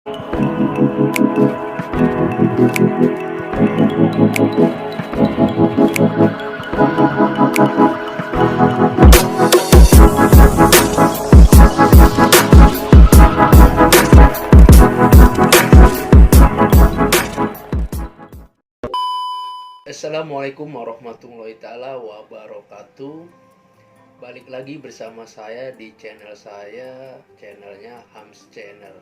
Assalamualaikum warahmatullahi taala wabarakatuh. Balik lagi bersama saya di channel saya, channelnya Hams Channel.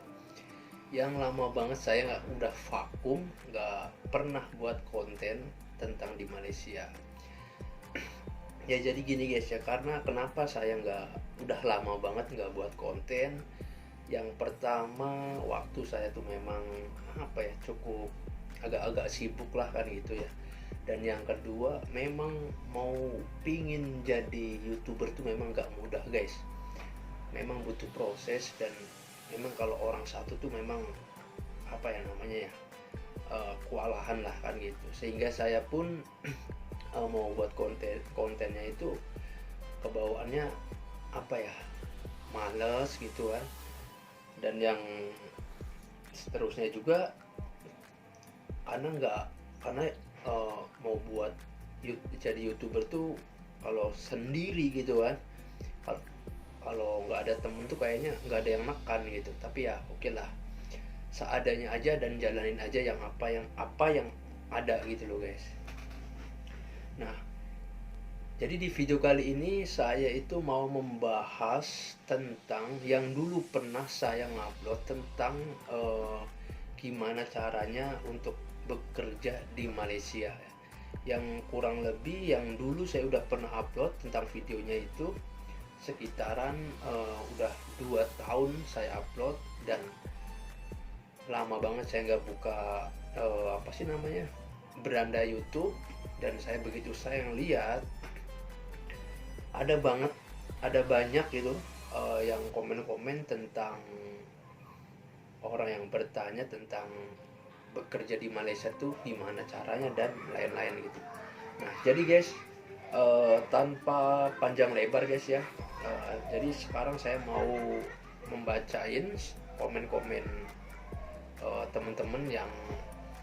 Yang lama banget saya udah vakum, nggak pernah buat konten tentang di Malaysia. Ya jadi gini guys ya, karena kenapa saya udah lama banget nggak buat konten. Yang pertama, waktu saya tuh memang cukup agak-agak sibuk lah kan gitu ya. Dan yang kedua, memang mau pingin jadi YouTuber tuh memang gak mudah guys. Memang butuh proses, dan memang kalau orang satu tuh memang kewalahan lah kan gitu. Sehingga saya pun mau buat kontennya itu kebawaannya males gitu kan. Dan yang seterusnya juga karena mau buat jadi YouTuber tuh kalau sendiri gitu kan, kalau nggak ada temen tuh kayaknya nggak ada yang makan gitu. Tapi ya oke lah, seadanya aja dan jalanin aja yang apa yang ada gitu loh guys. Nah, jadi di video kali ini saya itu mau membahas tentang yang dulu pernah saya ngupload tentang gimana caranya untuk bekerja di Malaysia. Yang kurang lebih yang dulu saya udah pernah upload tentang videonya itu sekitaran udah 2 tahun saya upload, dan lama banget saya nggak buka beranda YouTube. Dan saya begitu saya lihat ada banyak gitu yang komen-komen tentang orang yang bertanya tentang bekerja di Malaysia tuh gimana caranya dan lain-lain gitu. Nah jadi guys, tanpa panjang lebar guys ya, jadi sekarang saya mau membacain komen-komen teman-teman yang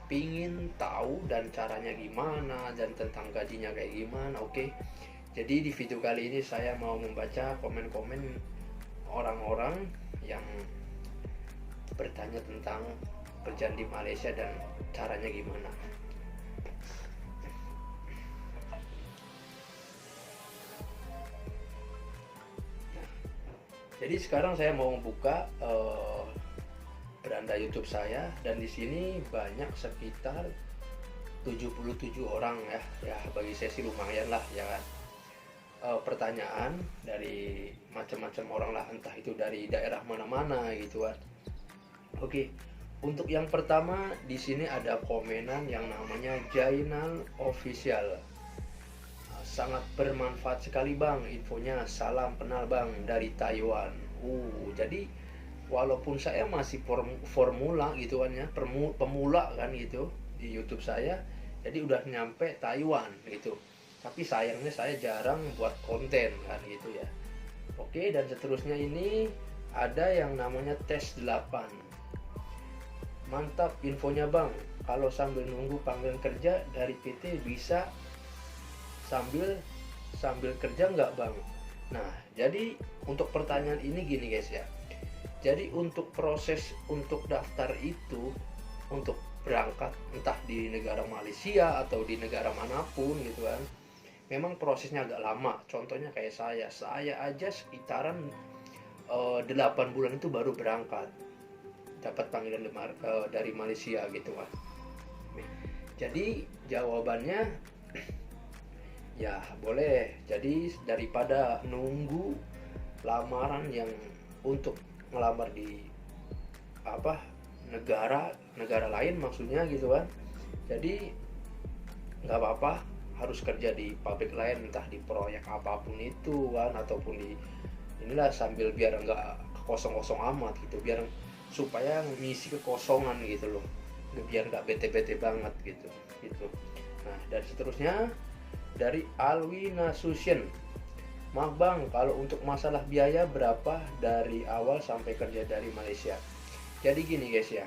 pingin tahu dan caranya gimana dan tentang gajinya kayak gimana. Oke, jadi di video kali ini saya mau membaca komen-komen orang-orang yang bertanya tentang kerjaan di Malaysia dan caranya gimana. Jadi sekarang saya mau membuka beranda YouTube saya, dan di sini banyak sekitar 77 orang ya bagi saya sih lumayan lah ya kan. Pertanyaan dari macam-macam orang lah, entah itu dari daerah mana-mana gitu kan. Oke, untuk yang pertama di sini ada komenan yang namanya Jainal Official. Sangat bermanfaat sekali bang infonya, salam kenal bang dari Taiwan. Jadi walaupun saya masih formula gitu kan ya, pemula kan gitu di YouTube saya, jadi udah nyampe Taiwan gitu. Tapi sayangnya saya jarang buat konten kan gitu ya. Oke, dan seterusnya ini ada yang namanya tes 8. Mantap infonya bang, kalau sambil nunggu panggilan kerja dari PT bisa sambil kerja nggak bang? Nah jadi untuk pertanyaan ini gini guys ya, jadi untuk proses untuk daftar itu, untuk berangkat entah di negara Malaysia atau di negara manapun gitu kan, memang prosesnya agak lama. Contohnya kayak saya aja sekitaran 8 bulan itu baru berangkat dapat panggilan dari Malaysia gitu kan. Jadi jawabannya ya boleh. Jadi daripada nunggu lamaran yang untuk ngelamar di negara lain maksudnya gitu kan, jadi nggak apa-apa harus kerja di pabrik lain, entah di proyek apapun itu kan, ataupun di inilah, sambil biar nggak kosong-kosong amat gitu, biar supaya ngisi kekosongan gitu loh, biar nggak bete-bete banget gitu. Nah dan seterusnya dari Alwi Nasution, maaf bang, kalau untuk masalah biaya berapa dari awal sampai kerja dari Malaysia? Jadi gini guys ya,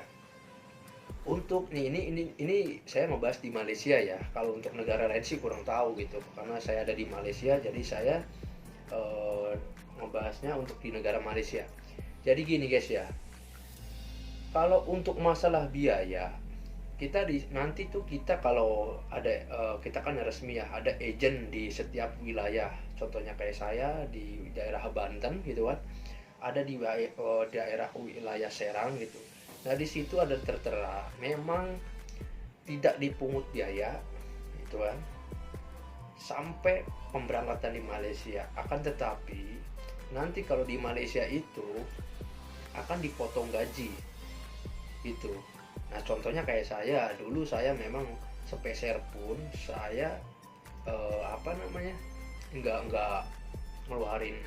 untuk nih ini saya ngebahas di Malaysia ya. Kalau untuk negara lain sih kurang tahu gitu, karena saya ada di Malaysia, jadi saya eh, ngebahasnya untuk di negara Malaysia. Jadi gini guys ya, kalau untuk masalah biaya, kita nanti tuh kita kalau ada kita kan resmi ya, ada agent di setiap wilayah. Contohnya kayak saya di daerah Banten gitu kan, ada di daerah wilayah Serang gitu. Nah di situ ada tertera memang tidak dipungut biaya gitu kan sampai pemberangkatan di Malaysia. Akan tetapi nanti kalau di Malaysia itu akan dipotong gaji gitu. Nah contohnya kayak saya dulu, saya memang sepeser pun saya apa namanya nggak ngeluarin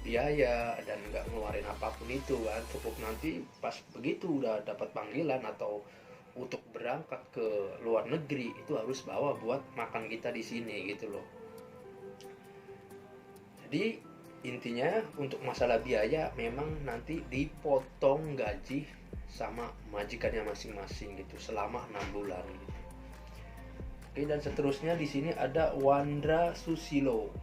biaya dan nggak ngeluarin apapun itu kan, cukup nanti pas begitu udah dapat panggilan atau untuk berangkat ke luar negeri itu harus bawa buat makan kita di sini gitu loh. Jadi intinya untuk masalah biaya memang nanti dipotong gaji sama majikannya masing-masing gitu selama 6 bulan gitu. Oke, dan seterusnya di sini ada Wandra Susilo.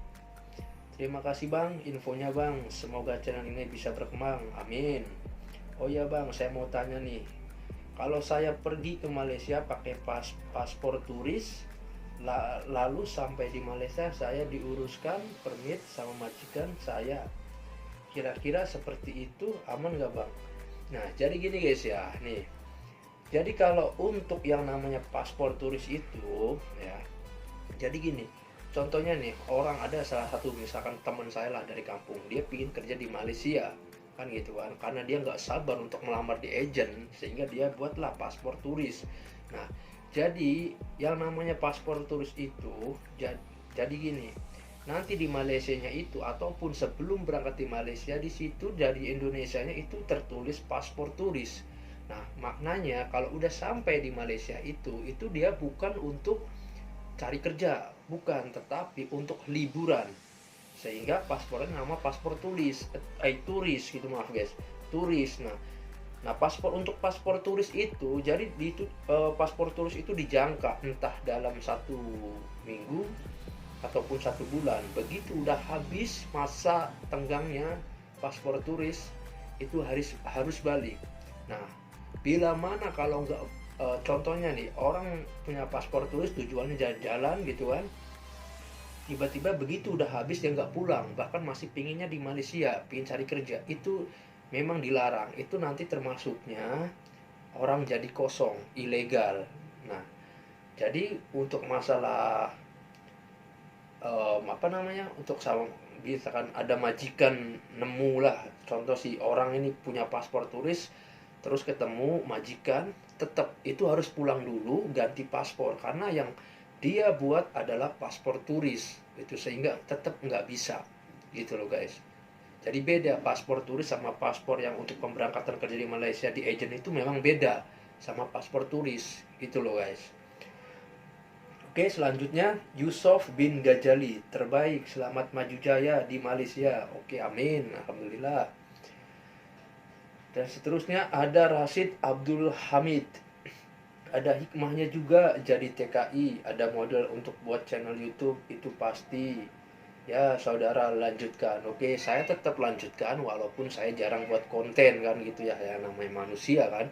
Terima kasih bang, infonya bang. Semoga channel ini bisa berkembang. Amin. Oh ya bang, saya mau tanya nih. Kalau saya pergi ke Malaysia pakai paspor turis, lalu sampai di Malaysia saya diuruskan permit sama majikan saya. Kira-kira seperti itu aman nggak bang? Nah, jadi gini guys ya, nih. Jadi kalau untuk yang namanya paspor turis itu, ya, jadi gini. Contohnya nih, orang ada salah satu misalkan teman saya lah dari kampung, dia pingin kerja di Malaysia, kan gitu kan, karena dia nggak sabar untuk melamar di agent, sehingga dia buatlah paspor turis. Nah, jadi yang namanya paspor turis itu, jadi gini, nanti di Malaysianya itu ataupun sebelum berangkat di Malaysia di situ dari Indonesianya itu tertulis paspor turis. Nah, maknanya kalau udah sampai di Malaysia itu dia bukan untuk cari kerja, bukan, tetapi untuk liburan, sehingga paspornya nama paspor turis gitu, maaf guys, turis. Nah paspor, untuk paspor turis itu jadi paspor turis itu dijangka entah dalam 1 minggu ataupun 1 bulan. Begitu udah habis masa tenggangnya paspor turis itu harus balik. Nah bila mana kalau nggak contohnya nih, orang punya paspor turis tujuannya jalan-jalan gitu kan, tiba-tiba begitu udah habis dia nggak pulang, bahkan masih pinginnya di Malaysia, pingin cari kerja, itu memang dilarang. Itu nanti termasuknya orang jadi kosong, ilegal. Nah jadi untuk masalah apa namanya, untuk sama misalkan ada majikan nemu lah, contoh si orang ini punya paspor turis, terus ketemu majikan, tetap itu harus pulang dulu ganti paspor, karena yang dia buat adalah paspor turis itu, sehingga tetap nggak bisa gitu loh guys. Jadi beda paspor turis sama paspor yang untuk pemberangkatan kerja di Malaysia di agent, itu memang beda sama paspor turis gitu loh guys. Oke, selanjutnya Yusof bin Gajali, terbaik, selamat maju jaya di Malaysia. Oke, amin, alhamdulillah. Dan seterusnya ada Rashid Abdul Hamid, ada hikmahnya juga jadi TKI, ada modal untuk buat channel YouTube, itu pasti. Ya saudara, lanjutkan. Oke, saya tetap lanjutkan walaupun saya jarang buat konten kan gitu ya, ya namanya manusia kan.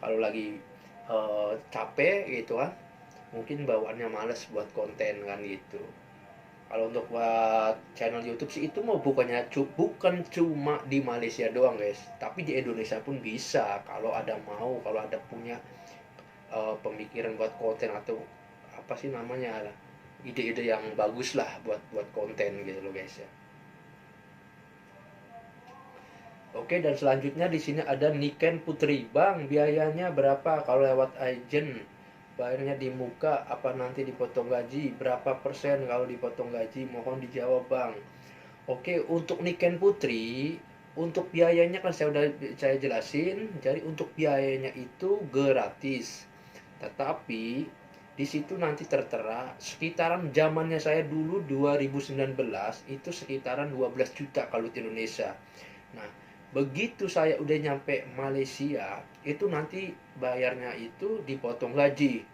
Kalau lagi capek gitu kan, mungkin bawaannya males buat konten kan gitu. Kalau untuk buat channel YouTube sih itu mau bukan cuma di Malaysia doang guys, tapi di Indonesia pun bisa kalau ada mau, kalau ada punya pemikiran buat konten atau apa sih namanya, ide-ide yang bagus lah buat konten gitu loh guys ya. Oke, dan selanjutnya di sini ada Niken Putri. Bang, biayanya berapa kalau lewat agent? Bayarnya di muka apa nanti dipotong gaji? Berapa persen kalau dipotong gaji? Mohon dijawab bang. Oke, untuk Niken Putri, untuk biayanya kan saya jelasin. Jadi untuk biayanya itu gratis. Tetapi di situ nanti tertera sekitaran zamannya saya dulu 2019 itu sekitaran 12 juta kalau di Indonesia. Nah, Begitu saya udah nyampe Malaysia, itu nanti bayarnya itu dipotong gaji.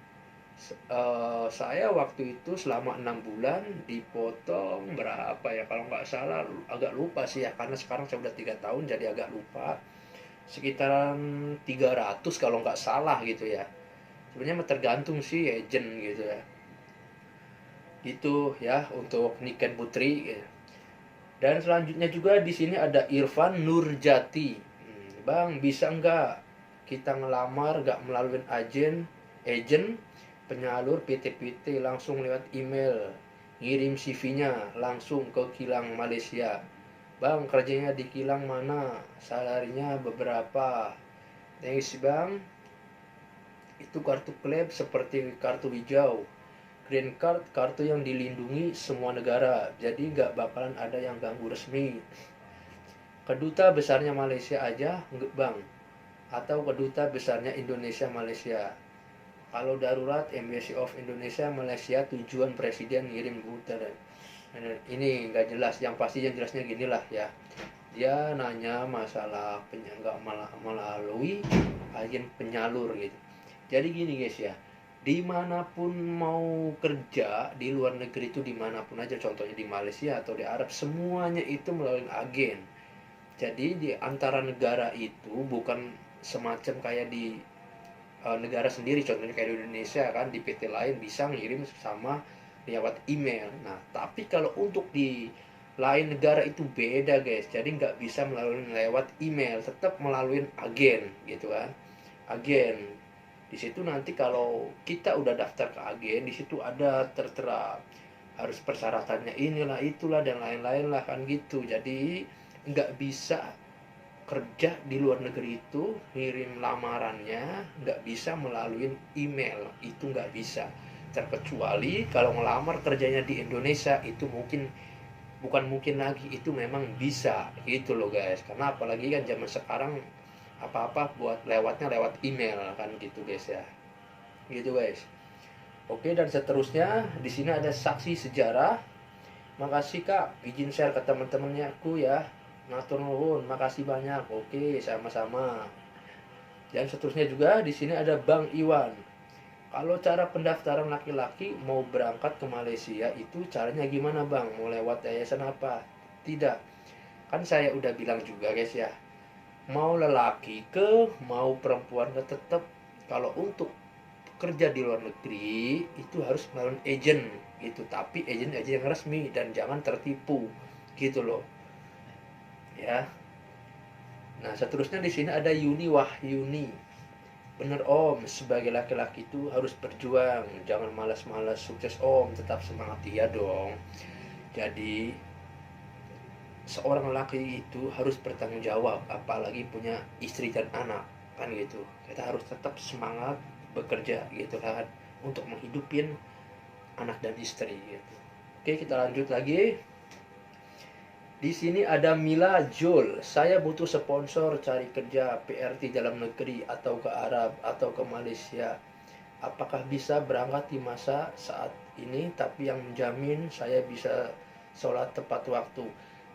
Saya waktu itu selama 6 bulan dipotong berapa ya, kalau nggak salah agak lupa sih ya, karena sekarang saya udah 3 tahun jadi agak lupa, sekitaran 300 kalau nggak salah gitu ya. Sebenarnya tergantung sih agent gitu ya. Itu ya untuk Niken Putri gitu. Dan selanjutnya juga di sini ada Irfan Nurjati. Bang, bisa nggak kita ngelamar nggak melalui agent penyalur PT-PT, langsung lewat email, ngirim CV-nya langsung ke kilang Malaysia. Bang, kerjanya di kilang mana? Salarinya beberapa. Thanks bang. Itu kartu klub seperti kartu hijau. Green card, kartu yang dilindungi semua negara, jadi nggak bakalan ada yang ganggu resmi. Keduta besarnya Malaysia aja nggak bang, atau keduta besarnya Indonesia Malaysia. Kalau darurat Embassy of Indonesia Malaysia, tujuan presiden ngirim putar. Ini nggak jelas, yang pasti yang jelasnya gini lah ya. Dia nanya masalah nggak melalui agen penyalur gitu. Jadi gini guys ya, dimanapun mau kerja di luar negeri itu, dimanapun aja, contohnya di Malaysia atau di Arab, semuanya itu melalui agen. Jadi di antara negara itu bukan semacam kayak di negara sendiri, contohnya kayak di Indonesia kan, di PT lain bisa ngirim sama lewat email. Nah tapi kalau untuk di lain negara itu beda guys, jadi nggak bisa melalui lewat email, tetap melalui agen gitu kan, agen. Di situ nanti kalau kita udah daftar ke agen, di situ ada tertera harus persyaratannya inilah itulah dan lain-lain lah kan gitu. Jadi nggak bisa kerja di luar negeri itu ngirim lamarannya nggak bisa melalui email, itu nggak bisa. Terkecuali kalau ngelamar kerjanya di Indonesia, itu mungkin, bukan mungkin lagi, itu memang bisa gitu loh guys. Karena apalagi kan zaman sekarang apa-apa buat lewatnya lewat email kan gitu guys ya, gitu guys. Oke, dan seterusnya di sini ada saksi sejarah. Makasih kak, izin share ke teman-temannya aku ya, ngatur nuhun, makasih banyak. Oke, sama-sama. Dan seterusnya juga di sini ada Bang Iwan. Kalau cara pendaftaran laki-laki mau berangkat ke Malaysia itu caranya gimana bang? Mau lewat yayasan apa? Tidak, kan saya udah bilang juga guys ya, mau lelaki ke mau perempuan ke, tetap kalau untuk kerja di luar negeri itu harus melalui agent gitu, tapi agent aja yang resmi dan jangan tertipu gitu loh ya. Nah seterusnya di sini ada Yuni Wahyuni. Bener om, sebagai laki-laki itu harus berjuang, jangan malas-malas. Sukses om, tetap semangat. Ya dong. Jadi seorang laki itu harus bertanggung jawab, apalagi punya istri dan anak kan gitu. Kita harus tetap semangat bekerja gitu kan, untuk menghidupin anak dan istri gitu. Oke, kita lanjut lagi. Di sini ada Mila Jul. Saya butuh sponsor cari kerja PRT dalam negeri atau ke Arab atau ke Malaysia. Apakah bisa berangkat di masa saat ini, tapi yang menjamin saya bisa sholat tepat waktu.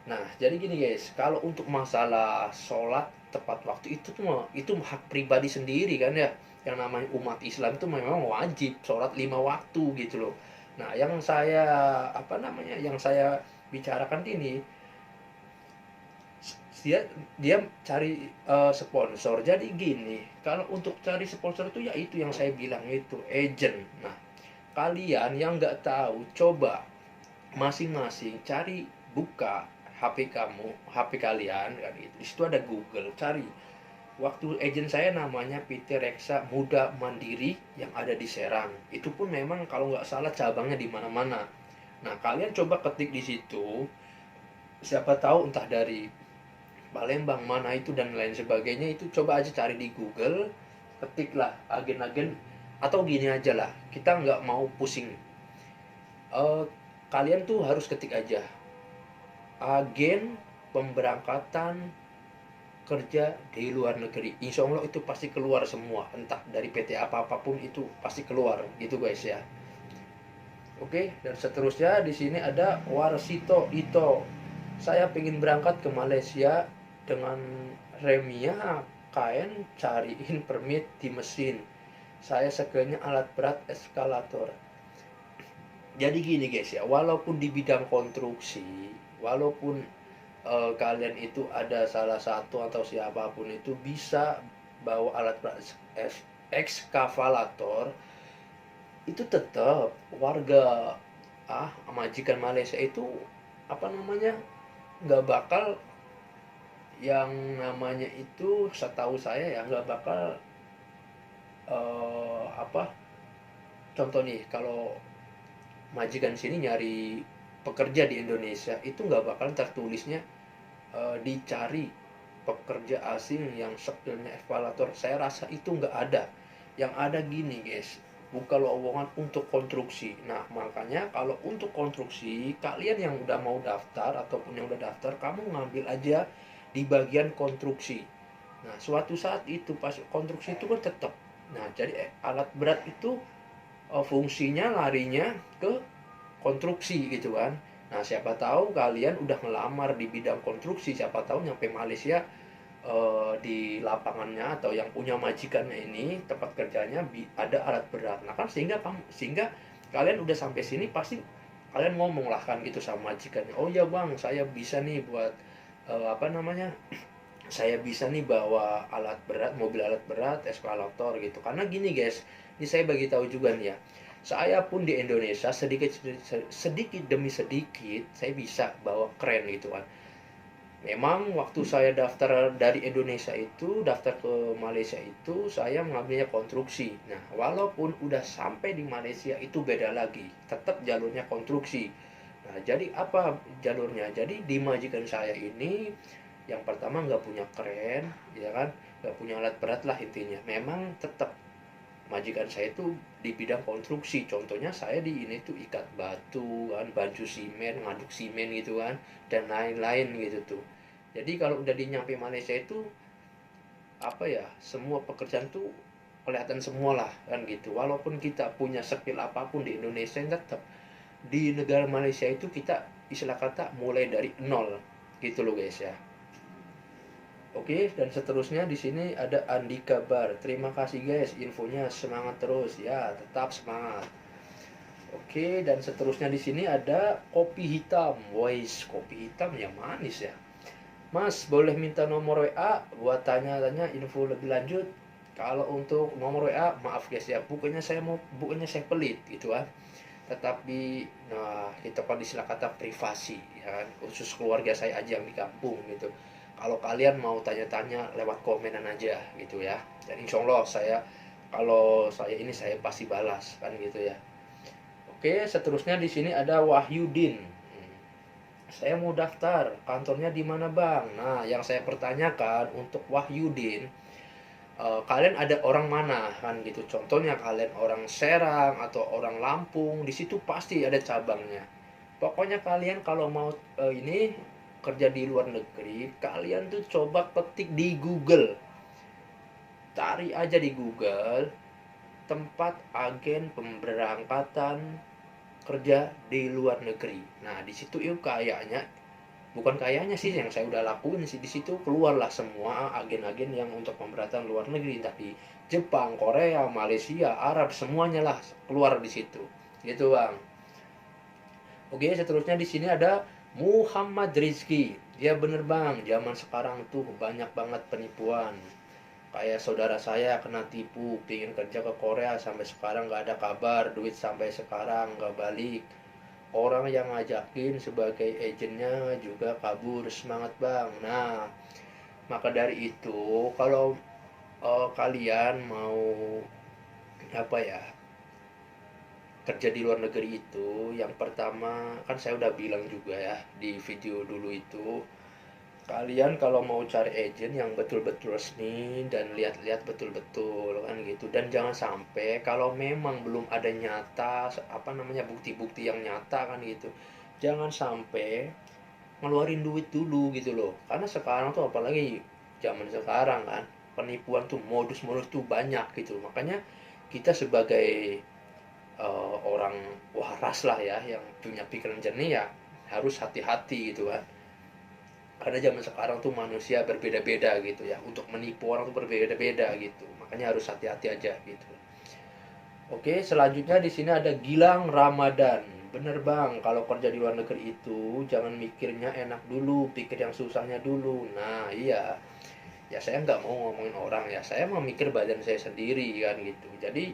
Nah, jadi gini guys, kalau untuk masalah sholat tepat waktu itu hak pribadi sendiri kan ya. Yang namanya umat Islam itu memang wajib sholat 5 waktu gitu loh. Nah, yang saya yang saya bicarakan ini, dia dia cari sponsor. Jadi gini, kalau untuk cari sponsor itu ya itu yang saya bilang itu agent. Nah kalian yang nggak tahu, coba masing-masing cari, buka HP kamu, HP kalian kan itu, di situ ada Google, cari. Waktu agent saya namanya PT Reksa Muda Mandiri yang ada di Serang. Itu pun memang kalau nggak salah cabangnya di mana-mana. Nah kalian coba ketik di situ, siapa tahu entah dari Palembang mana itu dan lain sebagainya, itu coba aja cari di Google, ketiklah agen-agen. Atau gini aja lah, kita nggak mau pusing, kalian tuh harus ketik aja agen pemberangkatan kerja di luar negeri, insya Allah itu pasti keluar semua, entah dari PT apapun itu pasti keluar gitu guys ya. Oke, dan seterusnya di sini ada Warsito Ito. Saya pengen berangkat ke Malaysia dengan remnya KN cariin permit di mesin. Saya sekiranya alat berat eskalator. Jadi gini guys ya, walaupun di bidang konstruksi, walaupun kalian itu ada salah satu atau siapapun itu bisa bawa alat berat ekskavator, itu tetap warga majikan Malaysia itu apa namanya nggak bakal, yang namanya itu setahu saya ya nggak bakal apa, contoh nih kalau majikan sini nyari pekerja di Indonesia itu nggak bakal tertulisnya dicari pekerja asing yang skillnya eskalator. Saya rasa itu nggak ada. Yang ada gini guys, buka lowongan untuk konstruksi. Nah makanya kalau untuk konstruksi, kalian yang udah mau daftar ataupun yang udah daftar, kamu ngambil aja di bagian konstruksi. Nah suatu saat itu pas konstruksi itu kan tetap, nah jadi alat berat itu fungsinya larinya ke konstruksi gitu kan. Nah siapa tahu kalian udah ngelamar di bidang konstruksi, siapa tahu nyampe Malaysia di lapangannya atau yang punya majikannya ini tempat kerjanya ada alat berat. Nah kan sehingga kalian udah sampai sini pasti kalian ngomong lah kan gitu sama majikannya, oh ya bang saya bisa nih buat apa namanya, saya bisa nih bawa alat berat, mobil alat berat, eskalator gitu. Karena gini guys, ini saya bagi tahu juga nih ya, saya pun di Indonesia sedikit demi sedikit saya bisa bawa kren gitu kan. Memang waktu saya daftar dari Indonesia itu, daftar ke Malaysia itu, saya mengambilnya konstruksi. Nah, walaupun udah sampai di Malaysia itu beda lagi, tetap jalurnya konstruksi. Nah, jadi apa jalurnya? Jadi di majikan saya ini, yang pertama nggak punya kren, ya kan, nggak punya alat berat lah intinya. Memang tetap majikan saya itu di bidang konstruksi. Contohnya saya di ini tuh ikat batu kan, baju simen, ngaduk simen gitu kan, dan lain-lain gitu tuh. Jadi kalau udah di nyampe Malaysia itu apa ya, semua pekerjaan tuh kelihatan semua lah kan gitu. Walaupun kita punya skill apapun di Indonesia, tetap di negara Malaysia itu kita istilah kata mulai dari nol gitu loh guys ya. Oke, dan seterusnya di sini ada Andika Bar. Terima kasih guys infonya, semangat terus ya, tetap semangat. Oke, dan seterusnya di sini ada kopi hitam. Wais, kopi hitam yang manis ya. Mas, boleh minta nomor WA buat tanya-tanya info lebih lanjut. Kalau untuk nomor WA, maaf guys ya, bukannya saya pelit gitu kan. Tetapi nah, kita kan istilah kata privasi ya kan, khusus keluarga saya aja yang di kampung gitu. Kalau kalian mau tanya-tanya lewat komenan aja gitu ya. Dan insya Allah kalau saya ini saya pasti balas kan gitu ya. Oke, seterusnya di sini ada Wahyudin. Saya mau daftar, kantornya di mana bang? Nah, yang saya pertanyakan untuk Wahyudin, kalian ada orang mana kan gitu. Contohnya kalian orang Serang atau orang Lampung, di situ pasti ada cabangnya. Pokoknya kalian kalau mau ini kerja di luar negeri, kalian tuh coba ketik di Google. Cari aja di Google tempat agen pemberangkatan kerja di luar negeri. Nah, di situ itu kayaknya, bukan kayaknya sih, yang saya udah lakuin sih, di situ keluarlah semua agen-agen yang untuk pemberangkatan luar negeri, tapi Jepang, Korea, Malaysia, Arab, semuanya lah keluar di situ. Gitu, Bang. Oke, seterusnya di sini ada Muhammad Rizky. Ya bener bang, zaman sekarang tuh banyak banget penipuan. Kayak saudara saya kena tipu, pingin kerja ke Korea sampai sekarang nggak ada kabar, duit sampai sekarang nggak balik. Orang yang ngajakin sebagai agennya juga kabur. Semangat bang. Nah, maka dari itu kalau kalian mau apa ya, kerja di luar negeri itu, yang pertama kan saya udah bilang juga ya di video dulu itu, kalian kalau mau cari agent yang betul-betul resmi dan lihat-lihat betul-betul kan gitu, dan jangan sampai kalau memang belum ada nyata apa namanya bukti-bukti yang nyata kan gitu, jangan sampai ngeluarin duit dulu gitu loh, karena sekarang tuh apalagi zaman sekarang kan penipuan tuh modus-modus tuh banyak gitu. Makanya kita sebagai orang waras lah ya yang punya pikiran jernih ya harus hati-hati gitu kan. Karena zaman sekarang tuh manusia berbeda-beda gitu ya, untuk menipu orang tuh berbeda-beda gitu, makanya harus hati-hati aja gitu. Oke, selanjutnya di sini ada Gilang Ramadan. Bener bang, kalau kerja di luar negeri itu jangan mikirnya enak dulu, pikir yang susahnya dulu. Nah iya, ya saya nggak mau ngomongin orang ya, saya mau mikir badan saya sendiri kan gitu. Jadi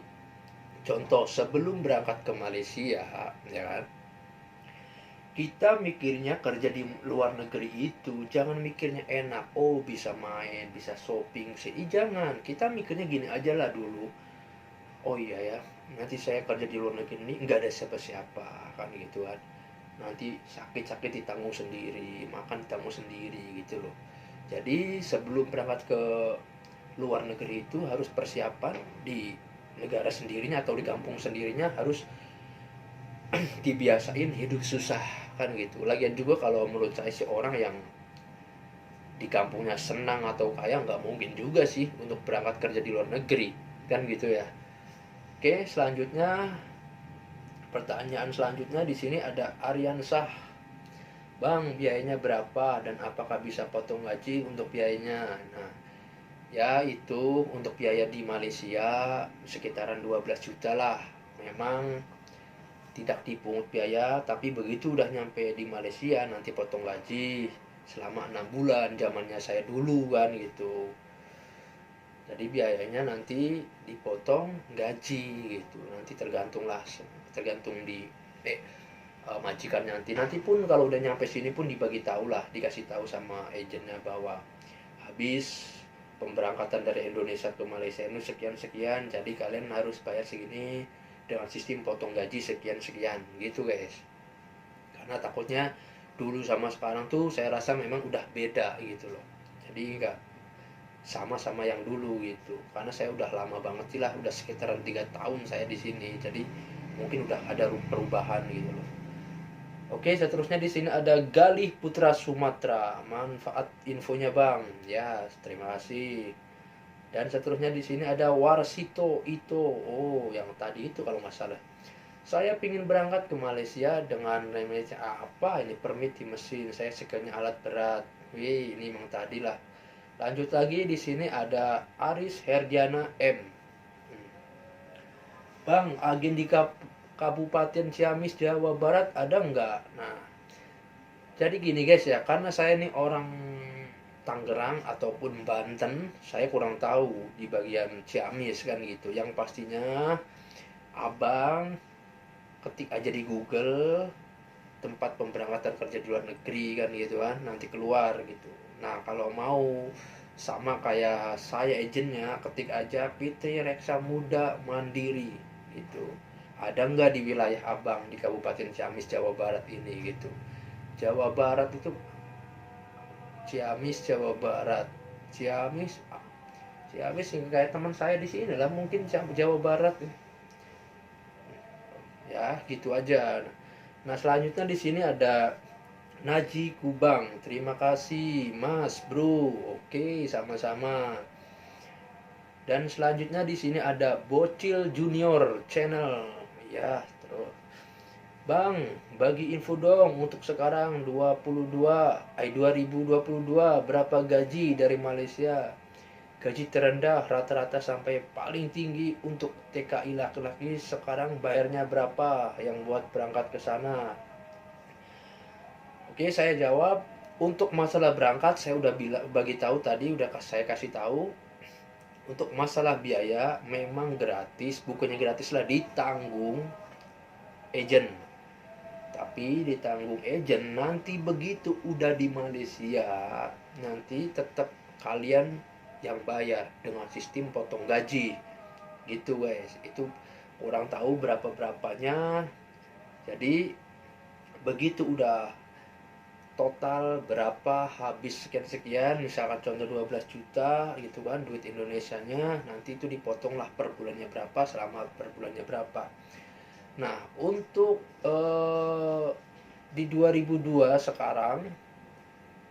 contoh sebelum berangkat ke Malaysia, ya kan, kita mikirnya kerja di luar negeri itu jangan mikirnya enak, oh bisa main, bisa shopping sih, jangan. Kita mikirnya gini aja lah dulu, oh iya ya, nanti saya kerja di luar negeri ini nggak ada siapa-siapa kan gitu kan, nanti sakit-sakit ditanggung sendiri, makan ditanggung sendiri gitu loh. Jadi sebelum berangkat ke luar negeri itu harus persiapan di negara sendirinya atau di kampung sendirinya, harus dibiasain hidup susah kan gitu. Lagian juga kalau menurut saya sih, orang yang di kampungnya senang atau kaya nggak mungkin juga sih untuk berangkat kerja di luar negeri kan gitu ya. Oke, selanjutnya, pertanyaan selanjutnya di sini ada Aryansah. Bang, biayanya berapa dan apakah bisa potong gaji untuk biayanya? Nah, ya itu untuk biaya di Malaysia sekitaran 12 juta lah. Memang tidak dipungut biaya, tapi begitu udah nyampe di Malaysia nanti potong gaji selama 6 bulan zamannya saya dulu kan gitu. Jadi biayanya nanti dipotong gaji gitu, nanti tergantung di majikan nanti pun kalau udah nyampe sini pun dibagi tahu lah, dikasih tahu sama agennya bahwa habis pemberangkatan dari Indonesia ke Malaysia itu sekian sekian, jadi kalian harus bayar segini dengan sistem potong gaji sekian sekian gitu guys. Karena takutnya dulu sama sekarang tuh saya rasa memang udah beda gitu loh, jadi enggak sama-sama yang dulu gitu. Karena saya udah lama banget sih lah, udah sekitaran 3 tahun saya di sini, jadi mungkin udah ada perubahan gitu loh. Oke, seterusnya di sini ada Galih Putra Sumatera. Manfaat infonya bang. Ya, terima kasih. Dan seterusnya di sini ada Warsito Ito. Oh, yang tadi itu kalau nggak salah. Saya ingin berangkat ke Malaysia dengan remeh apa ini, permit di mesin. Saya sekiranya alat berat. Wih, ini memang tadi lah. Lanjut lagi di sini ada Aris Herdiana M. Bang, agen di Kabupaten Ciamis Jawa Barat ada nggak? Nah, jadi gini guys ya, karena saya nih orang Tangerang ataupun Banten, saya kurang tahu di bagian Ciamis kan gitu. Yang pastinya abang ketik aja di Google tempat pemberangkatan kerja di luar negeri kan gitu kan, nanti keluar gitu. Nah kalau mau sama kayak saya agennya, ketik aja PT Reksa Muda Mandiri gitu. Ada nggak di wilayah abang di Kabupaten Ciamis Jawa Barat ini gitu. Jawa Barat itu Ciamis Jawa Barat. Ciamis Ciamis yang kayak teman saya di sini lah, mungkin Jawa Barat ya gitu aja. Nah selanjutnya di sini ada Naji Kubang. Terima kasih Mas Bro. Oke, sama-sama. Dan selanjutnya di sini ada Bocil Junior Channel. Ya, terus. Bang, bagi info dong untuk sekarang 2022 berapa gaji dari Malaysia? Gaji terendah rata-rata sampai paling tinggi untuk TKI laki-laki sekarang bayarnya berapa yang buat berangkat ke sana? Oke, saya jawab. Untuk masalah berangkat saya udah bagi tahu tadi, udah saya kasih tahu. Untuk masalah biaya memang gratis, bukannya gratis lah, ditanggung agent. Tapi ditanggung agent, nanti begitu udah di Malaysia, nanti tetap kalian yang bayar dengan sistem potong gaji. Gitu guys. Itu kurang tahu berapa-berapanya. Jadi begitu udah total berapa, habis sekian-sekian, misalkan contoh 12 juta gitu kan duit Indonesianya, nanti itu dipotong lah per bulannya berapa, selama per bulannya berapa. Nah untuk di 2002 sekarang,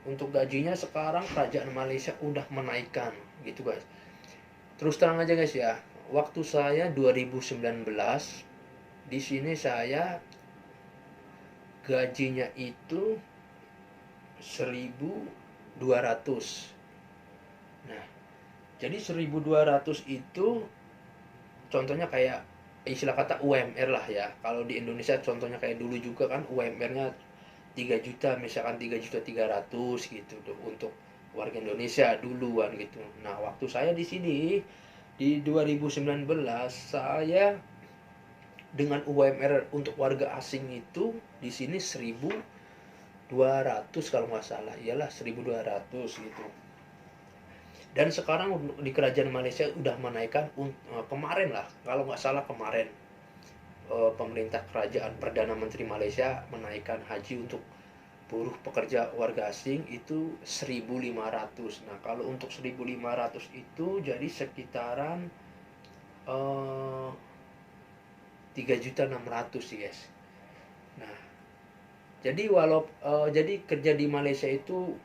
untuk gajinya sekarang kerajaan Malaysia udah menaikkan gitu guys. Terus terang aja guys ya, waktu saya 2019 di sini saya gajinya itu 1.200. Nah, jadi 1.200 itu contohnya kayak istilah kata UMR lah ya. Kalau di Indonesia contohnya kayak dulu juga kan UMR-nya 3 juta, misalkan 3.300.000 gitu tuh untuk warga Indonesia duluan gitu. Nah, waktu saya di sini di 2019 saya dengan UMR untuk warga asing itu di sini 1.200 kalau nggak salah. Iyalah 1.200 gitu. Dan sekarang di kerajaan Malaysia udah menaikkan kemarin lah, kalau nggak salah kemarin pemerintah kerajaan Perdana Menteri Malaysia menaikkan haji untuk buruh pekerja warga asing itu 1.500. Nah, kalau untuk 1.500 itu jadi sekitaran 3.600.000 sih guys. Nah, jadi kerja di Malaysia itu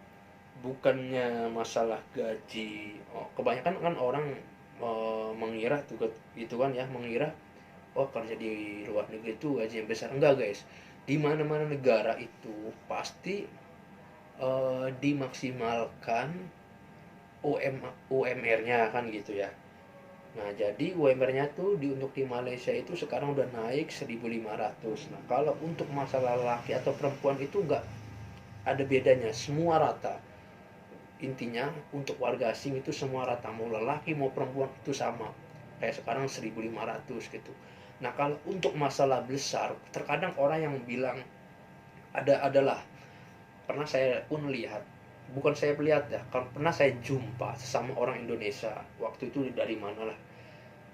bukannya masalah gaji. Kebanyakan kan orang mengira tuh gitu kan ya, mengira kerja di luar negeri itu gaji yang besar. Enggak guys, di mana mana negara itu pasti dimaksimalkan UMR-nya kan gitu ya. Nah, jadi UMR-nya tuh untuk di Malaysia itu sekarang udah naik 1.500. Nah, kalau untuk masalah laki atau perempuan itu enggak ada bedanya, semua rata. Intinya untuk warga asing itu semua rata, mau lelaki mau perempuan itu sama, kayak sekarang 1.500 gitu. Nah, kalau untuk masalah besar terkadang orang yang bilang adalah pernah saya pun lihat, bukan saya lihat ya, kalau pernah saya jumpa sesama orang Indonesia waktu itu dari mana lah,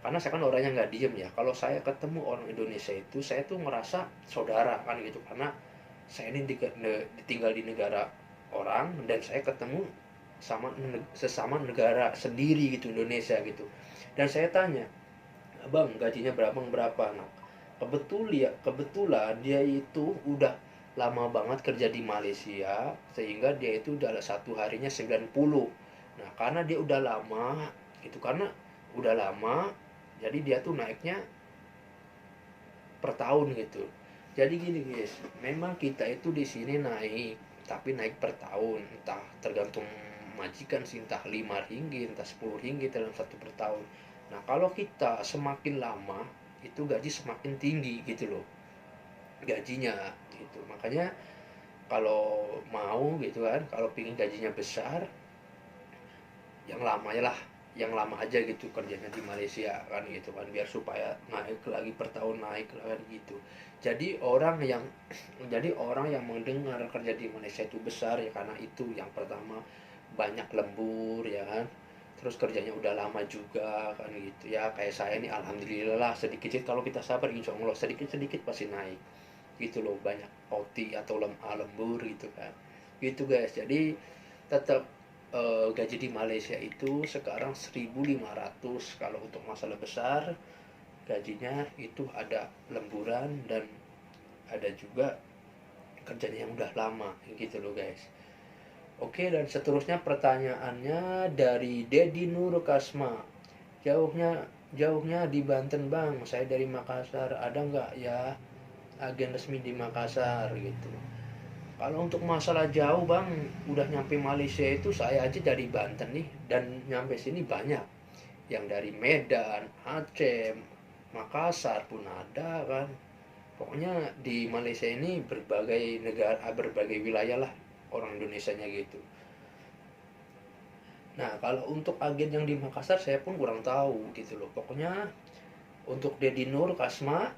karena saya kan orangnya nggak diem ya. Kalau saya ketemu orang Indonesia itu saya tuh ngerasa saudara kan gitu, karena saya ini ditinggal di negara orang dan saya ketemu sesama negara sendiri gitu, Indonesia gitu. Dan saya tanya, bang gajinya berapa. Nah, kebetulan dia itu udah lama banget kerja di Malaysia, sehingga dia itu udah satu harinya 90. Nah, karena dia udah lama gitu, karena udah lama jadi dia tuh naiknya per tahun gitu. Jadi gini guys, memang kita itu di sini naik, tapi naik per tahun, entah tergantung majikan sih, entah 5 ringgit, entah 10 ringgit dalam satu per tahun. Nah, kalau kita semakin lama itu gaji semakin tinggi gitu loh gajinya gitu. Makanya kalau mau gitu kan, kalau pingin gajinya besar, yang lama ya lah, yang lama aja gitu kerjanya di Malaysia kan gitu kan, biar supaya naik lagi per tahun, naik lagi gitu. Jadi orang yang mendengar kerja di Malaysia itu besar ya karena itu yang pertama banyak lembur ya kan, terus kerjanya udah lama juga kan gitu ya. Kayak saya ini alhamdulillah lah, sedikit sedikit kalau kita sabar insya Allah sedikit sedikit pasti naik gitu loh, banyak OT atau lembur gitu kan gitu guys. Jadi tetap gaji di Malaysia itu sekarang 1.500 kalau untuk masalah besar gajinya. Itu ada lemburan dan ada juga kerjanya yang udah lama gitu loh guys. Oke, dan seterusnya pertanyaannya dari Dedi Nur Kasma. Jauhnya jauhnya di Banten bang, saya dari Makassar, ada nggak ya agen resmi di Makassar gitu. Kalau untuk masalah jauh bang, udah nyampe Malaysia itu saya aja dari Banten nih, dan nyampe sini banyak. Yang dari Medan, Aceh, Makassar pun ada kan. Pokoknya di Malaysia ini berbagai negara, berbagai wilayah lah orang Indonesianya gitu. Nah, kalau untuk agen yang di Makassar saya pun kurang tahu gitu loh. Pokoknya untuk Dedi Nur Kasma,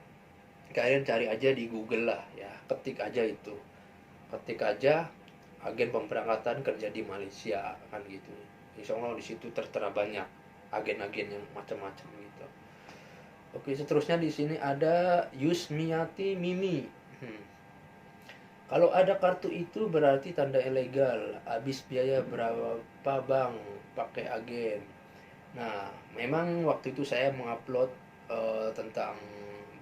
kalian cari aja di Google lah ya, ketik aja itu. Ketik aja agen pemberangkatan kerja di Malaysia kan gitu. Insya Allah di situ tertera banyak agen-agen yang macam-macam gitu. Oke, seterusnya di sini ada Yusmiati Mimi. Kalau ada kartu itu berarti tanda ilegal. Habis biaya berapa bang pakai agen? Nah, memang waktu itu saya mengupload tentang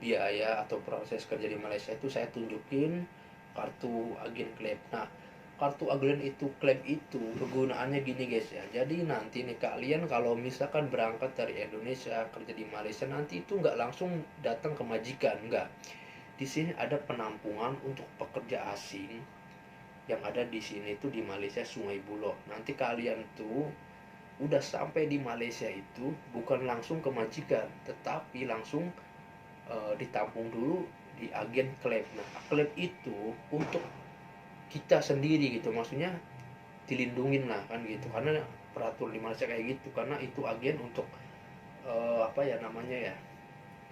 biaya atau proses kerja di Malaysia itu saya tunjukin kartu agen klaim. Nah, kartu agen itu klaim itu kegunaannya gini guys ya. Jadi nanti nih kalian kalau misalkan berangkat dari Indonesia kerja di Malaysia, nanti itu nggak langsung datang ke majikan, nggak. Di sini ada penampungan untuk pekerja asing yang ada di sini tuh di Malaysia Sungai Buloh. Nanti kalian tuh udah sampai di Malaysia itu bukan langsung ke majikan, tetapi langsung ditampung dulu di agen klep. Nah, klep itu untuk kita sendiri gitu, maksudnya dilindungin lah kan gitu, karena peraturan di Malaysia kayak gitu, karena itu agen untuk apa ya namanya ya,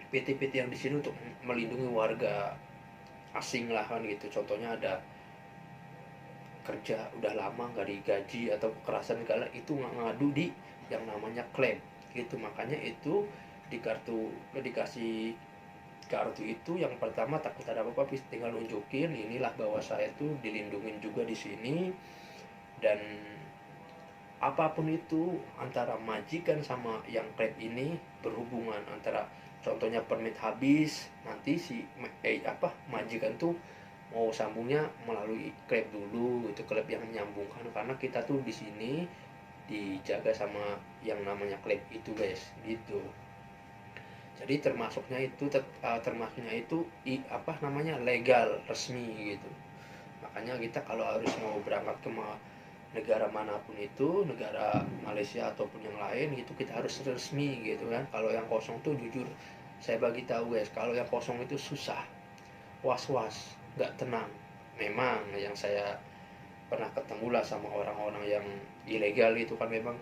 PT-PT yang di sini untuk melindungi warga asing lah kan gitu. Contohnya ada kerja udah lama nggak digaji atau kekerasan segala, itu ngadu di yang namanya klaim gitu. Makanya itu di kartu, dikasih kartu itu yang pertama takut ada apa-apa tinggal nunjukin inilah bahwa saya tuh dilindungin juga di sini. Dan apapun itu antara majikan sama yang klaim ini berhubungan, antara contohnya permit habis, nanti si majikan tuh mau sambungnya melalui klub dulu, itu klub yang menyambungkan, karena kita tuh di sini dijaga sama yang namanya klub itu guys gitu. Jadi termasuknya itu legal, resmi gitu. Makanya kita kalau harus mau berangkat ke negara manapun itu, negara Malaysia ataupun yang lain gitu, kita harus resmi gitu kan. Kalau yang kosong tuh jujur saya bagi tahu guys, kalau yang kosong itu susah, was-was, nggak tenang. Memang yang saya pernah ketemu lah sama orang-orang yang ilegal itu kan, memang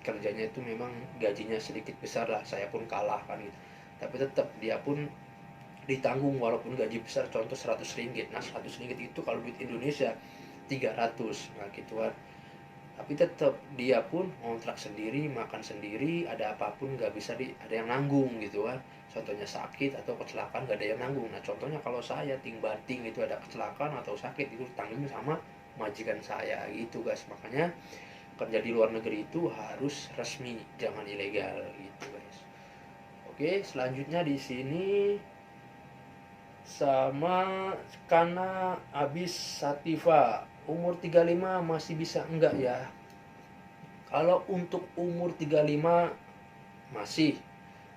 kerjanya itu memang gajinya sedikit besar lah, saya pun kalah kan gitu. Tapi tetap dia pun ditanggung walaupun gaji besar, contoh 100 ringgit. Nah 100 ringgit itu kalau duit Indonesia 300, nah gitu kan. Tapi tetap dia pun ngontrak sendiri, makan sendiri, ada apapun nggak bisa ada yang nanggung gitu kan. Contohnya sakit atau kecelakaan nggak ada yang nanggung. Nah contohnya kalau saya ting-banting itu ada kecelakaan atau sakit, itu tanggung sama majikan saya gitu guys. Makanya kerja di luar negeri itu harus resmi, jangan ilegal gitu guys. Oke, selanjutnya di sini sama karena habis Sativa umur 35 masih bisa enggak ya? Kalau untuk umur 35 masih,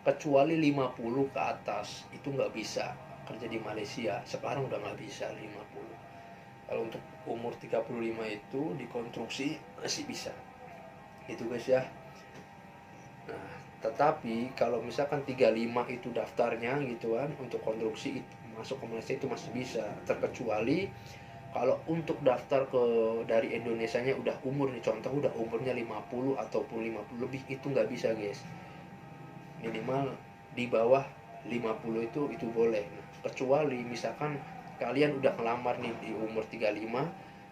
kecuali 50 ke atas itu nggak bisa kerja di Malaysia. Sekarang udah nggak bisa 50. Kalau untuk umur 35 itu dikonstruksi masih bisa. Itu guys ya. Nah, tetapi kalau misalkan 35 itu daftarnya gitu kan, untuk konstruksi itu masuk ke Malaysia itu masih bisa, terkecuali kalau untuk daftar ke dari Indonesianya udah umur nih, contoh udah umurnya 50 ataupun 50 lebih, itu nggak bisa guys. Minimal di bawah 50 itu boleh. Nah, kecuali misalkan kalian udah ngelamar nih di umur 35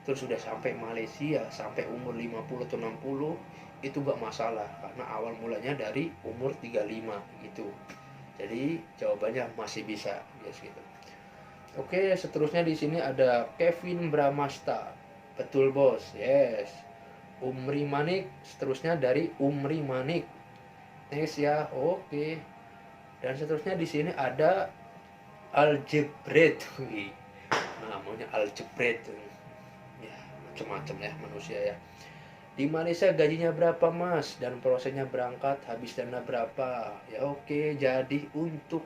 terus udah sampai Malaysia sampai umur 50 atau 60, itu gak masalah karena awal mulanya dari umur 35 gitu. Jadi jawabannya masih bisa guys gitu. Oke, seterusnya di sini ada Kevin Bramasta. Betul bos, yes. Umri Manik, seterusnya dari Umri Manik. Next ya, oke. Dan seterusnya di sini ada Aljebret. Namanya Aljebret. Ya, macam-macam ya manusia ya. Di Malaysia gajinya berapa mas? Dan prosesnya berangkat habis dana berapa? Ya oke, jadi untuk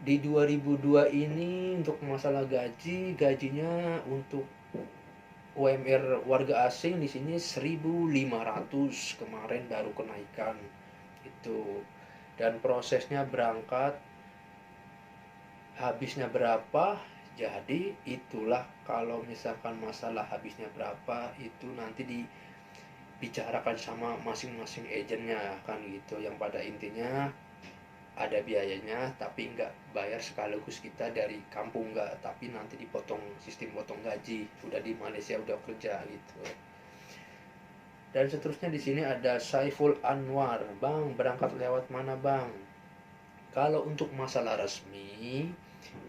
di 2002 ini untuk masalah gajinya untuk UMR warga asing di sini 1.500 kemarin baru kenaikan itu. Dan prosesnya berangkat habisnya berapa, jadi itulah kalau misalkan masalah habisnya berapa itu nanti dibicarakan sama masing-masing agennya kan gitu. Yang pada intinya ada biayanya tapi nggak bayar sekaligus kita dari kampung, nggak, tapi nanti dipotong, sistem potong gaji, udah di Malaysia udah kerja gitu. Dan seterusnya di sini ada Saiful Anwar. Bang, berangkat lewat mana bang? Kalau untuk masalah resmi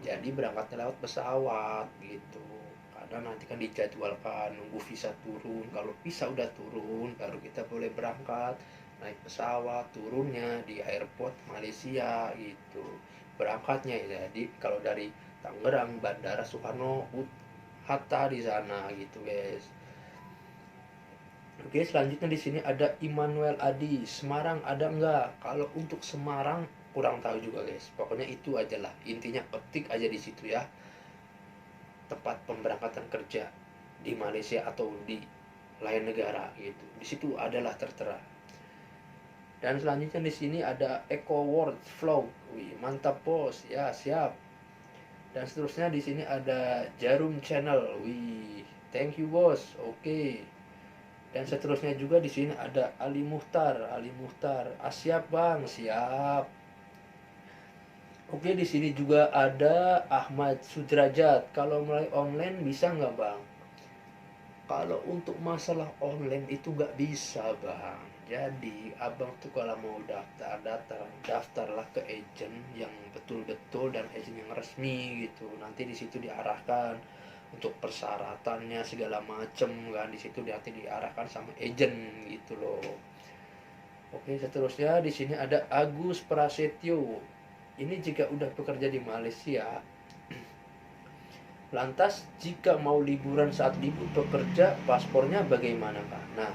jadi berangkatnya lewat pesawat gitu, karena nanti kan dijadwalkan nunggu visa turun. Kalau visa udah turun baru kita boleh berangkat naik pesawat, turunnya di airport Malaysia gitu. Berangkatnya ya, jadi kalau dari Tangerang Bandara Soekarno Hatta di sana gitu guys. Oke, selanjutnya di sini ada Immanuel Adi. Semarang ada nggak? Kalau untuk Semarang kurang tahu juga guys. Pokoknya itu aja lah. Intinya ketik aja di situ ya. tempat pemberangkatan kerja di Malaysia atau di lain negara gitu. Di situ adalah tertera. Dan selanjutnya di sini ada Eco World Flow. Wih, mantap bos. Ya, siap. Dan seterusnya di sini ada Jarum Channel. Wih, thank you bos. Oke. Dan seterusnya juga di sini ada Ali Muhtar. Ali Muhtar. Ah, siap bang, siap. Oke, di sini juga ada Ahmad Sudrajat. Kalau mulai online bisa nggak bang? Kalau untuk masalah online itu nggak bisa bang. Jadi abang tuh kalau mau daftarlah ke agent yang betul-betul dan agent yang resmi gitu. Nanti di situ diarahkan untuk persyaratannya segala macem kan. Di situ nanti diarahkan sama agent gitu loh. Oke, seterusnya di sini ada Agus Prasetyo. Ini jika udah bekerja di Malaysia, lantas jika mau liburan saat libur bekerja, paspornya bagaimana Kak? Nah,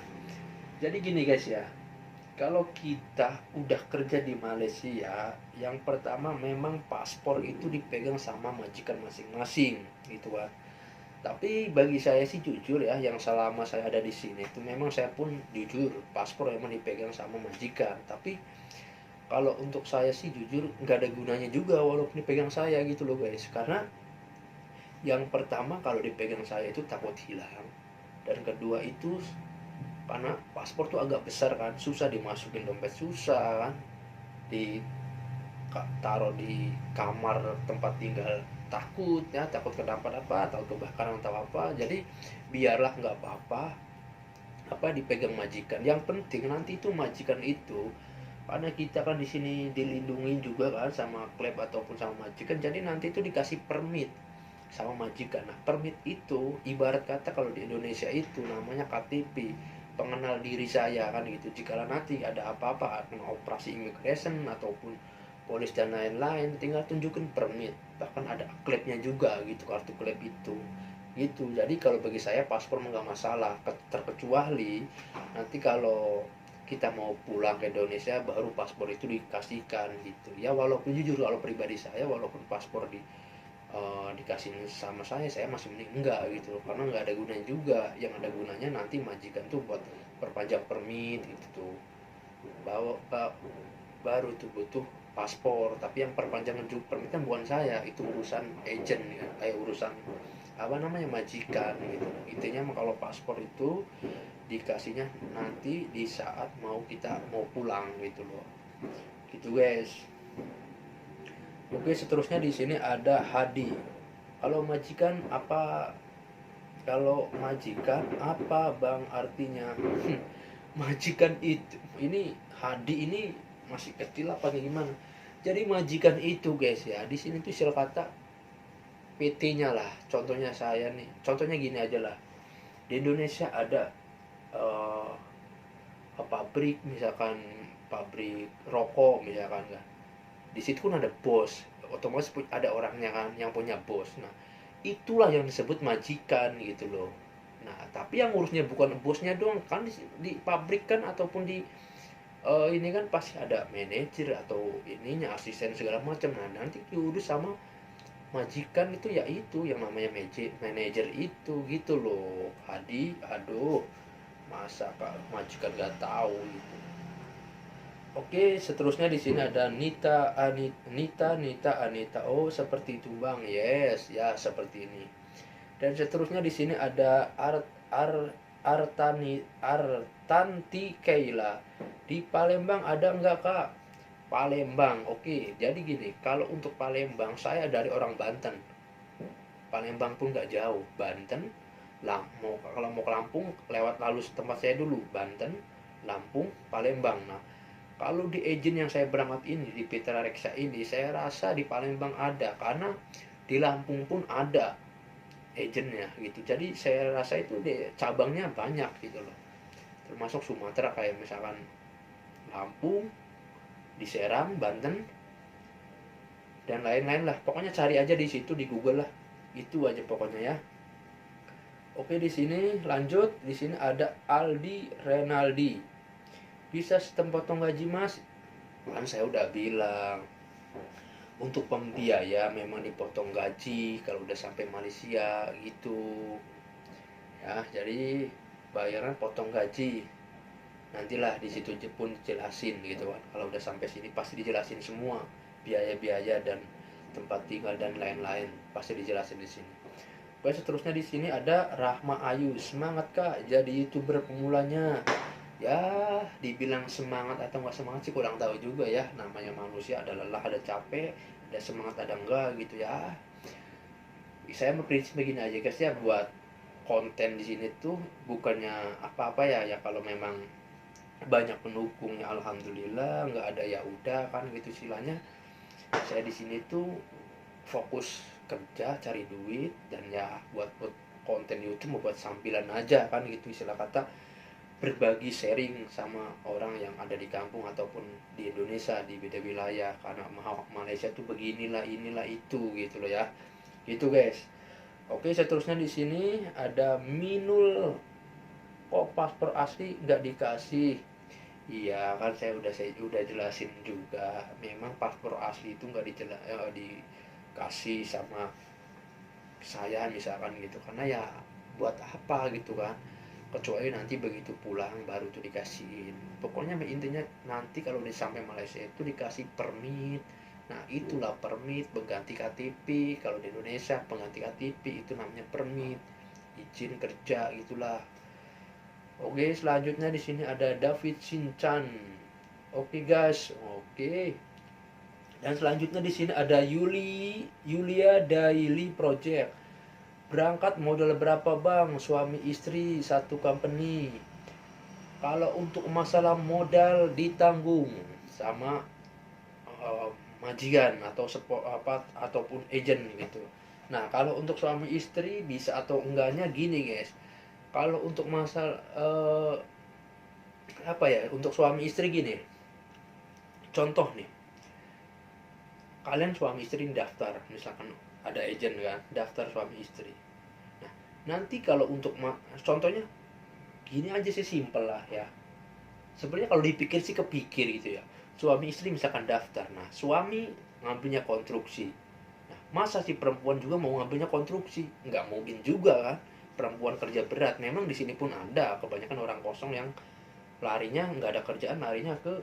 jadi gini guys ya, kalau kita udah kerja di Malaysia, yang pertama memang paspor itu dipegang sama majikan masing-masing gitu kan. Tapi bagi saya sih jujur ya, yang selama saya ada di sini itu memang saya pun jujur, paspor memang dipegang sama majikan. Tapi kalau untuk saya sih jujur nggak ada gunanya juga walaupun dipegang saya gitu loh guys. Karena yang pertama kalau dipegang saya itu takut hilang, dan kedua itu karena paspor tuh agak besar kan, susah dimasukin dompet, susah kan, taruh di kamar tempat tinggal takut ya, takut kenapa-napa atau kebakaran atau apa. Jadi biarlah nggak apa-apa apa dipegang majikan. Yang penting nanti itu majikan itu, karena kita kan di sini dilindungi juga kan sama klub ataupun sama majikan, jadi nanti itu dikasih permit sama majikan. Nah, permit itu ibarat kata kalau di Indonesia itu namanya KTP, pengenal diri saya kan gitu. Jikalau nanti ada apa-apa, kena operasi immigration ataupun polis dan lain-lain, tinggal tunjukin permit. Bahkan ada klubnya juga gitu, kartu klub itu gitu. Jadi kalau bagi saya paspor nggak masalah, terkecuali nanti kalau kita mau pulang ke Indonesia baru paspor itu dikasihkan gitu ya. Walaupun jujur kalau pribadi saya, walaupun paspor dikasih sama saya masih mending enggak gitu loh, karena nggak ada gunanya juga. Yang ada gunanya nanti majikan tuh buat perpanjang permit gitu tuh, baru tuh butuh paspor. Tapi yang perpanjangan juga permit kan bukan saya, itu urusan agent ya, urusan apa namanya majikan gitu. Intinya kalau paspor itu dikasihnya nanti di saat kita mau pulang gitu loh, gitu guys. Oke, seterusnya di sini ada Hadi. Kalau majikan apa? Kalau majikan apa bang artinya? Majikan itu, ini Hadi ini masih kecil apa gimana? Jadi majikan itu guys ya, di sini tuh istilah kata PT-nya lah. Contohnya saya nih, contohnya gini aja lah. Di Indonesia ada pabrik, misalkan pabrik rokok misalkan kan. Di situ kan ada bos, otomatis ada orangnya kan yang punya bos. Nah, itulah yang disebut majikan gitu loh. Nah, tapi yang ngurusnya bukan bosnya doang kan, di pabrik kan ataupun di ini kan pasti ada manajer atau ininya, asisten segala macam. Nah, nanti diurus sama majikan itu, ya itu yang namanya manajer itu gitu loh. Aduh, masa kak majikan gak tahu gitu. Oke, seterusnya di sini ada Nita Anita. Oh, seperti itu bang. Yes, ya seperti ini. Dan seterusnya di sini ada Artanti Keila. Di Palembang ada enggak kak? Palembang, oke. Jadi gini, kalau untuk Palembang saya dari orang Banten. Palembang pun nggak jauh. Banten, kalau mau ke Lampung lewat lalu tempat saya dulu. Banten, Lampung, Palembang. Nah, kalau di agent yang saya berangkat ini, di Petra Reksa ini, saya rasa di Palembang ada, karena di Lampung pun ada agentnya gitu. Jadi saya rasa itu cabangnya banyak gitu loh. Termasuk Sumatera kayak misalkan Lampung, di Serang, Banten, dan lain-lain lah. Pokoknya cari aja di situ di Google lah. Itu aja pokoknya ya. Oke, di sini lanjut. Di sini ada Aldi Renaldi. Bisa sistem potong gaji mas? Kan saya udah bilang, untuk pembiaya memang dipotong gaji kalau udah sampai Malaysia gitu ya. Jadi bayaran potong gaji, nantilah di situ pun jelasin gitu kan. Kalau udah sampai sini pasti dijelasin semua biaya-biaya dan tempat tinggal dan lain-lain, pasti dijelasin di sini. Oke, seterusnya di sini ada Rahma Ayu. Semangat kak jadi youtuber pemulanya. Ya dibilang semangat atau nggak semangat sih kurang tahu juga ya, namanya manusia ada lelah ada capek, ada semangat ada enggak gitu ya. Saya berprinsip begini aja guys ya, buat konten di sini tuh bukannya apa-apa ya, ya kalau memang banyak pendukungnya alhamdulillah, nggak ada ya udah kan gitu istilahnya. Saya di sini tuh fokus kerja cari duit, dan ya buat konten YouTube buat sampilan aja kan gitu istilah kata, berbagi sharing sama orang yang ada di kampung ataupun di Indonesia di beda wilayah, karena Malaysia tuh beginilah inilah itu gitu loh ya. Gitu guys. Oke, seterusnya di sini ada Minul. Kok paspor asli nggak dikasih? Iya kan saya udah jelasin juga. Memang paspor asli itu nggak dikasih sama saya misalkan gitu. Karena ya buat apa gitu kan? Kecuali nanti begitu pulang baru tuh dikasihin. Pokoknya intinya nanti kalau udah sampai Malaysia itu dikasih permit. Nah itulah permit pengganti KTP. Kalau di Indonesia pengganti KTP itu namanya permit, izin kerja itulah. Oke, selanjutnya di sini ada David Sinchan. Oke guys, oke. Dan selanjutnya di sini ada Yulia Daily Project. Berangkat modal berapa bang? Suami istri satu company. Kalau untuk masalah modal ditanggung sama majikan atau ataupun agent gitu. Nah kalau untuk suami istri bisa atau enggaknya gini guys. Kalau untuk masalah apa ya, untuk suami istri gini. Contoh nih, kalian suami istri daftar, misalkan ada agent kan, daftar suami istri. Nah nanti kalau untuk contohnya gini aja sih, simple lah ya. Sebenarnya kalau dipikir sih kepikir gitu ya. Suami istri misalkan daftar, nah suami ngambilnya konstruksi. Nah, masa si perempuan juga mau ngambilnya konstruksi? Nggak mungkin juga kan. Perempuan kerja berat. Memang di sini pun ada kebanyakan orang kosong yang larinya nggak ada kerjaan, larinya ke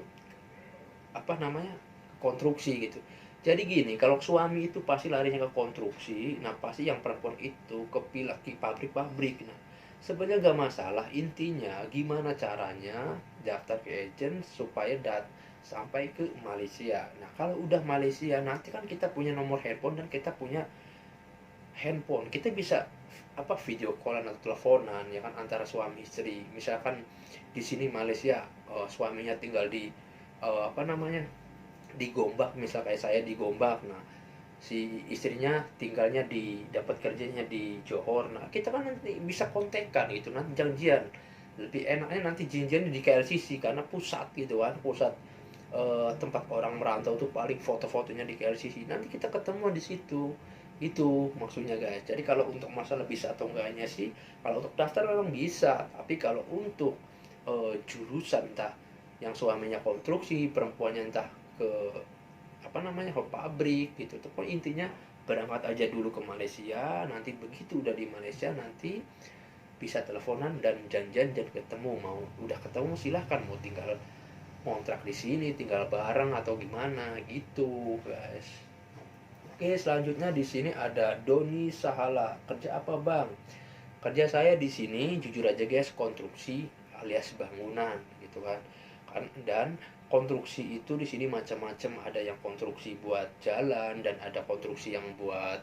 apa namanya, konstruksi gitu. Jadi gini, kalau suami itu pasti larinya ke konstruksi, nah pasti yang perempuan itu ke pabrik-pabrik. Nah, sebenarnya nggak masalah, intinya gimana caranya daftar ke agent supaya sampai ke Malaysia. Nah, kalau udah Malaysia nanti kan kita punya nomor handphone dan kita punya handphone. Kita bisa apa video callan atau teleponan ya kan antara suami istri. Misalkan di sini Malaysia suaminya tinggal di apa namanya, di Gombak, misal kayak saya di Gombak. Nah si istrinya tinggalnya dapat kerjanya di Johor. Nah kita kan nanti bisa kontekan gitu, nanti janjian. Lebih enaknya nanti janjian di KLCC karena pusat gitu kan, pusat tempat orang merantau tuh paling foto-fotonya di KLCC. Nanti kita ketemu di situ. Itu maksudnya guys. Jadi kalau untuk masalah bisa atau enggaknya sih, kalau untuk daftar memang bisa, tapi kalau untuk jurusan entah yang suaminya konstruksi, perempuannya entah ke apa namanya, ke pabrik gitu. Tapi intinya berangkat aja dulu ke Malaysia, nanti begitu udah di Malaysia nanti bisa teleponan dan janjian dan ketemu. Mau udah ketemu silahkan, mau tinggal kontrak di sini tinggal bareng atau gimana gitu guys. Oke, selanjutnya di sini ada Doni Sahala. Kerja apa bang? Kerja saya di sini jujur aja guys, konstruksi alias bangunan gitu kan. Dan konstruksi itu di sini macam-macam, ada yang konstruksi buat jalan dan ada konstruksi yang buat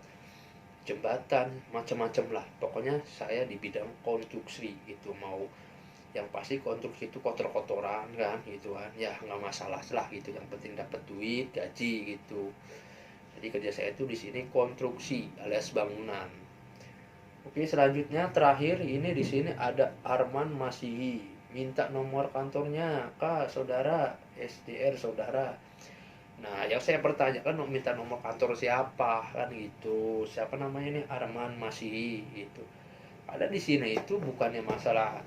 jembatan, macam-macam lah. Pokoknya saya di bidang konstruksi itu, mau yang pasti konstruksi itu kotor-kotoran kan gitu kan. Ya nggak masalah lah gitu, yang penting dapat duit, gaji gitu. Jadi kerja saya itu di sini konstruksi alias bangunan. Oke, selanjutnya terakhir ini di sini ada Arman Masihi. Minta nomor kantornya, Kak, saudara, SDR saudara. Nah, yang saya pertanyakan minta nomor kantor siapa kan gitu. Siapa namanya nih? Arman Masihi gitu. Ada di sini itu bukannya masalah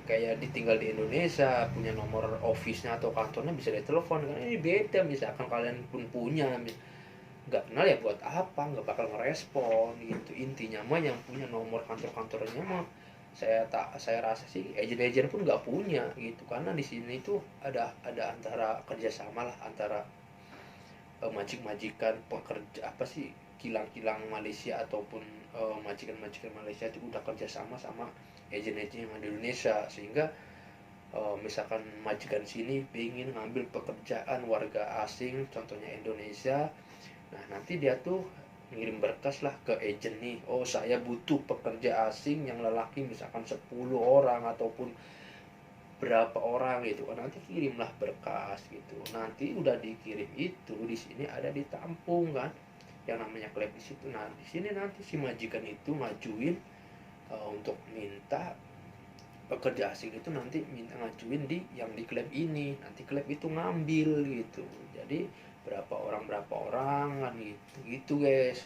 kayak ditinggal di Indonesia, punya nomor office-nya atau kantornya bisa ditelepon kan. Ini beda, misalkan kalian pun punya nggak kenal ya buat apa, nggak bakal ngerespon gitu. Intinya mah yang punya nomor kantor-kantornya mah saya rasa sih agent-agent pun nggak punya gitu, karena di sini tuh ada antara kerjasama lah antara majikan pekerja apa sih, kilang-kilang Malaysia ataupun majikan-majikan Malaysia itu udah kerjasama sama agen-agen yang ada di Indonesia, sehingga misalkan majikan sini ingin ngambil pekerjaan warga asing contohnya Indonesia, nah nanti dia tuh ngirim berkas lah ke agent nih, oh saya butuh pekerja asing yang lelaki misalkan 10 orang ataupun berapa orang gitu kan, nanti kirimlah berkas gitu, nanti udah dikirim itu di sini ada ditampung kan yang namanya klep di situ. Nah di sini nanti si majikan itu ngajuin untuk minta pekerja asing itu, nanti minta ngajuin di yang di klep ini, nanti klep itu ngambil gitu. Jadi berapa orang kan gitu gitu guys.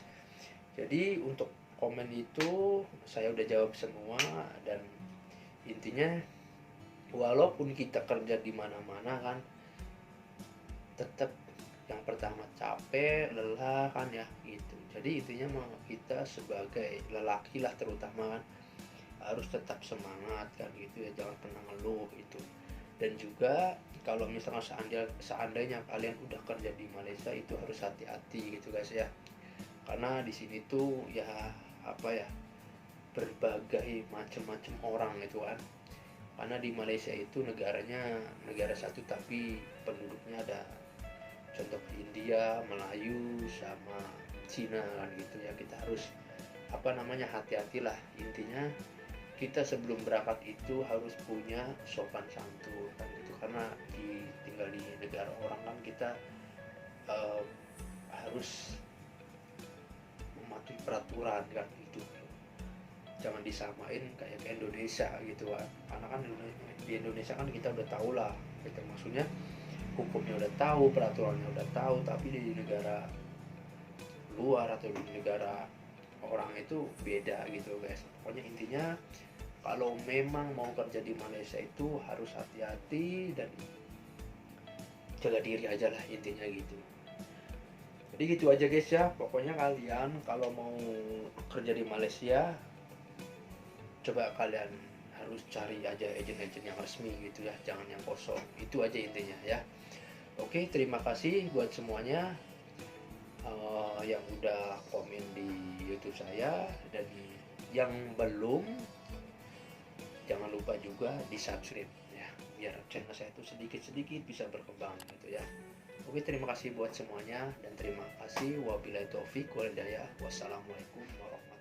Jadi untuk komen itu saya udah jawab semua, dan intinya walaupun kita kerja di mana-mana kan tetap yang pertama capek, lelah kan ya gitu. Jadi intinya mah kita sebagai lelaki lah terutama kan harus tetap semangat kan gitu ya, jangan pernah ngeluh itu. Dan juga kalau misalnya seandainya kalian udah kerja di Malaysia itu harus hati-hati gitu guys ya, karena di sini tuh ya apa ya, berbagai macam-macam orang itu kan, karena di Malaysia itu negaranya negara satu tapi penduduknya ada contoh India, Melayu sama Cina kan gitu ya. Kita harus apa namanya hati-hatilah, intinya kita sebelum berangkat itu harus punya sopan santun kan gitu, karena tinggal di negara orang kan kita eh, harus mematuhi peraturan kan gitu, jangan disamain kayak ke Indonesia gitu kan, karena kan di Indonesia kan kita udah tahu lah gitu, maksudnya hukumnya udah tahu, peraturannya udah tahu, tapi di negara luar atau di negara orang itu beda gitu guys. Pokoknya intinya kalau memang mau kerja di Malaysia itu harus hati-hati dan jaga diri aja lah intinya gitu. Jadi gitu aja guys ya, pokoknya kalian kalau mau kerja di Malaysia coba kalian harus cari aja agen-agen yang resmi gitu ya, jangan yang kosong. Itu aja intinya ya. Oke, terima kasih buat semuanya yang udah komen di YouTube saya, dan yang belum jangan lupa juga di subscribe ya, biar channel saya itu sedikit-sedikit bisa berkembang gitu ya. Oke, terima kasih buat semuanya dan terima kasih. Wabillahi taufik wal hidayah. Wassalamualaikum warahmatullahi wabarakatuh.